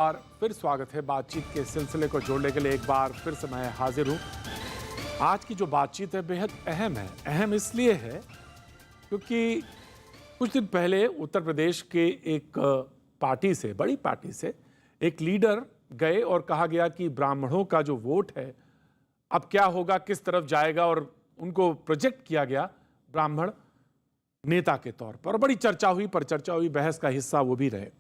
और फिर स्वागत है। बातचीत के सिलसिले को जोड़ने के लिए एक बार फिर से मैं हाजिर हूं। आज की जो बातचीत है बेहद अहम है। अहम इसलिए है क्योंकि कुछ दिन पहले उत्तर प्रदेश के एक पार्टी से, बड़ी पार्टी से एक लीडर गए और कहा गया कि ब्राह्मणों का जो वोट है अब क्या होगा, किस तरफ जाएगा, और उनको प्रोजेक्ट किया गया ब्राह्मण नेता के तौर पर। बड़ी चर्चा हुई, पर चर्चा हुई, बहस का हिस्सा वो भी रहे।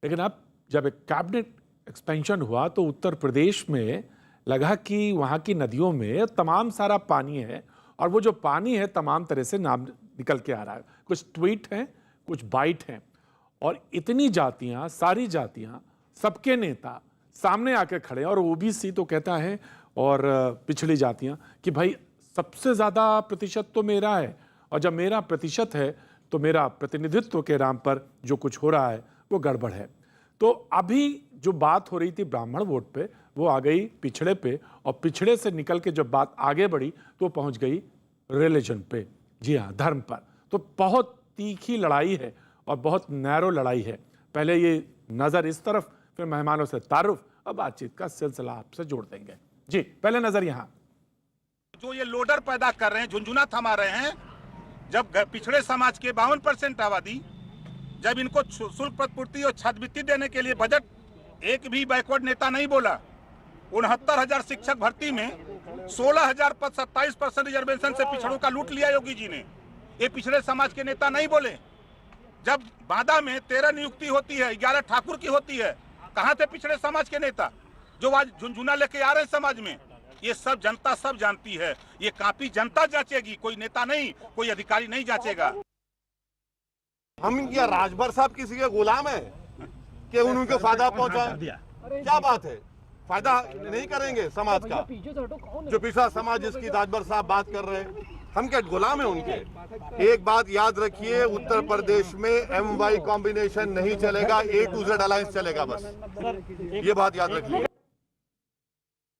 लेकिन अब जब एक कैबिनेट एक्सपेंशन हुआ तो उत्तर प्रदेश में लगा कि वहाँ की नदियों में तमाम सारा पानी है और वो जो पानी है तमाम तरह से नाम निकल के आ रहा है। कुछ ट्वीट हैं, कुछ बाइट हैं, और इतनी जातियाँ, सारी जातियाँ, सबके नेता सामने आके खड़े हैं। और ओबीसी तो कहता है और पिछड़ी जातियाँ कि भाई सबसे ज़्यादा प्रतिशत तो मेरा है, और जब मेरा प्रतिशत है तो मेरा प्रतिनिधित्व के नाम पर जो कुछ हो रहा है वो गड़बड़ है। तो अभी जो बात हो रही थी ब्राह्मण वोट पे, वो आ गई पिछड़े पे, और पिछड़े से निकल के जब बात आगे बढ़ी तो पहुंच गई रिलीजन पे, जी हाँ, धर्म पर। तो बहुत तीखी लड़ाई है और बहुत नैरो लड़ाई है। पहले ये नज़र इस तरफ, फिर मेहमानों से तारुफ, अब बातचीत का सिलसिला आपसे जोड़ देंगे। जी, पहले नज़र यहाँ। जो ये लोडर पैदा कर रहे हैं, झुंझुना थमा रहे हैं। जब पिछड़े समाज के 52% आबादी, जब इनको शुल्क प्रतिपूर्ति और छात्रवृत्ति देने के लिए बजट, एक भी बैकवर्ड नेता नहीं बोला। 69,000 शिक्षक भर्ती में 16,000 पद, 27% रिजर्वेशन से पिछड़ों का लूट लिया योगी जी ने। ये पिछड़े समाज के नेता नहीं बोले। जब बांदा में 13 नियुक्ति होती है, 11 ठाकुर की होती है, कहाँ थे पिछड़े समाज के नेता जो आज झुंझुना लेके आ रहे हैं समाज में? ये सब जनता सब जानती है। ये कापी जनता जांचेगी, कोई नेता नहीं, कोई अधिकारी नहीं जांचेगा। हम क्या राजभर साहब किसी के गुलाम है कि उनको फायदा पहुंचाए? क्या बात है, फायदा नहीं करेंगे समाज का? जो पिछड़ा समाज जिसकी राजभर साहब बात कर रहे हैं, हम क्या गुलाम है उनके? एक बात याद रखिए, उत्तर प्रदेश में MY कॉम्बिनेशन नहीं चलेगा, A to Z अलायंस चलेगा बस। ये बात याद रखिए।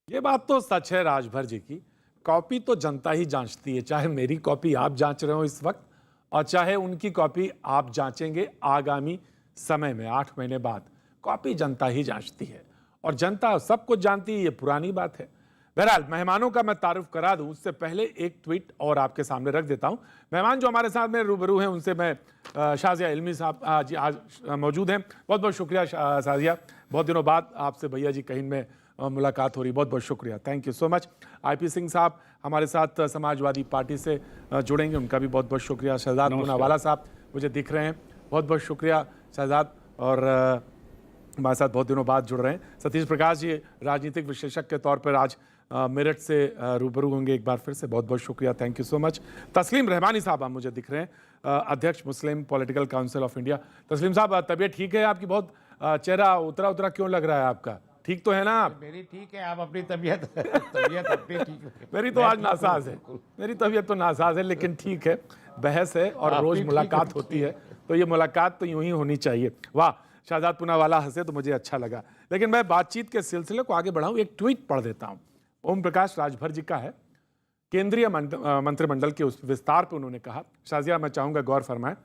ये बात तो सच है राजभर जी की। कॉपी तो जनता ही जांचती है, चाहे मेरी कॉपी आप जांच रहे हो इस वक्त, और चाहे उनकी कॉपी आप जांचेंगे आगामी समय में 8 महीने बाद। कॉपी जनता ही जांचती है और जनता सब कुछ जानती है, ये पुरानी बात है। बहरहाल, मेहमानों का मैं तारुफ करा दूं उससे पहले एक ट्वीट और आपके सामने रख देता हूं। मेहमान जो हमारे साथ में रूबरू हैं उनसे मैं, शाजिया इल्मी साहब जी आज मौजूद हैं। बहुत बहुत शुक्रिया शाजिया, बहुत दिनों बाद आपसे भैया जी कहीं में मुलाकात हो रही, बहुत बहुत शुक्रिया, thank you so much. IP Singh साहब हमारे साथ समाजवादी पार्टी से जुड़ेंगे, उनका भी बहुत बहुत शुक्रिया। शहजाद पूनावाला साहब मुझे दिख रहे हैं, बहुत बहुत शुक्रिया शहजाद, और हमारे साथ बहुत दिनों बाद जुड़ रहे हैं। सतीश प्रकाश जी राजनीतिक विश्लेषक के तौर पर आज मेरठ से रूबरू होंगे एक बार फिर से, बहुत बहुत शुक्रिया, थैंक यू सो मच। तस्लीम रहमानी साहब आप मुझे दिख रहे हैं, अध्यक्ष मुस्लिम पॉलिटिकल काउंसिल ऑफ इंडिया। तस्लीम साहब, तबीयत ठीक है आपकी? बहुत चेहरा उतरा उतरा क्यों लग रहा है आपका? ठीक तो है ना आप? मेरी ठीक है, आप अपनी तबीयत अपनी ठीक है। मेरी तो आज नासाज है, मेरी तबीयत तो नासाज है, लेकिन ठीक है, बहस है और रोज मुलाकात होती है, तो ये मुलाकात तो यूं ही होनी चाहिए। वाह, शहजाद पूनावाला हंसे तो मुझे अच्छा लगा। लेकिन मैं बातचीत के सिलसिले को आगे बढ़ाऊं, एक ट्वीट पढ़ देता हूं। ओम प्रकाश राजभर जी का है। केंद्रीय मंत्रिमंडल के उस विस्तार पर उन्होंने कहा, शाजिया मैं चाहूंगा गौर फरमाएं,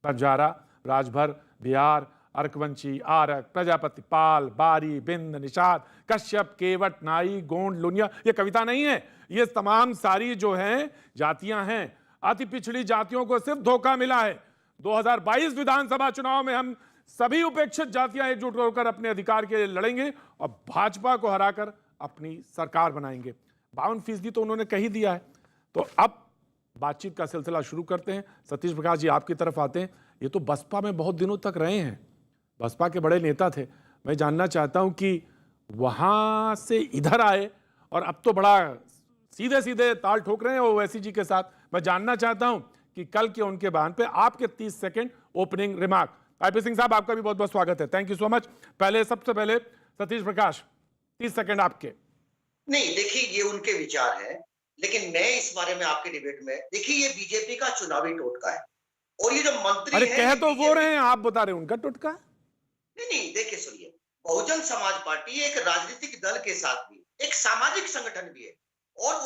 बंजारा, राजभर, बिहार, अर्कवंशी, आरक, प्रजापति, पाल, बारी, बिंद, निषाद, कश्यप, केवट, नाई, गोंड, लुनिया, ये कविता नहीं है, ये तमाम सारी जो हैं जातियां हैं। अति पिछड़ी जातियों को सिर्फ धोखा मिला है। 2022 विधानसभा चुनाव में हम सभी उपेक्षित जातियां एकजुट होकर अपने अधिकार के लिए लड़ेंगे और भाजपा को हराकर अपनी सरकार बनाएंगे। 52% तो उन्होंने कही दिया है। तो अब बातचीत का सिलसिला शुरू करते हैं। सतीश प्रकाश जी आपकी तरफ आते हैं। ये तो बसपा में बहुत दिनों तक रहे हैं, बसपा के बड़े नेता थे। मैं जानना चाहता हूं कि वहां से इधर आए और अब तो बड़ा सीधे सीधे ताल ठोक रहे हैं ओवैसी जी के साथ। मैं जानना चाहता हूं कि कल के उनके बयान पे आपके 30 second opening remark. IP Singh साहब आपका भी बहुत बहुत स्वागत है, थैंक यू सो मच। सबसे पहले सतीश प्रकाश, 30 सेकंड आपके। नहीं, देखिए ये उनके विचार है, लेकिन मैं इस बारे में आपके डिबेट में, देखिए ये बीजेपी का चुनावी टोटका है, और ये जो मंत्री अरे कह तो वो रहे हैं, आप बता रहे हैं उनका टोटका। नहीं, देखिए सुनिए, बहुजन समाज पार्टी एक राजनीतिक दल के साथ भी एक सामाजिक संगठन भी है, और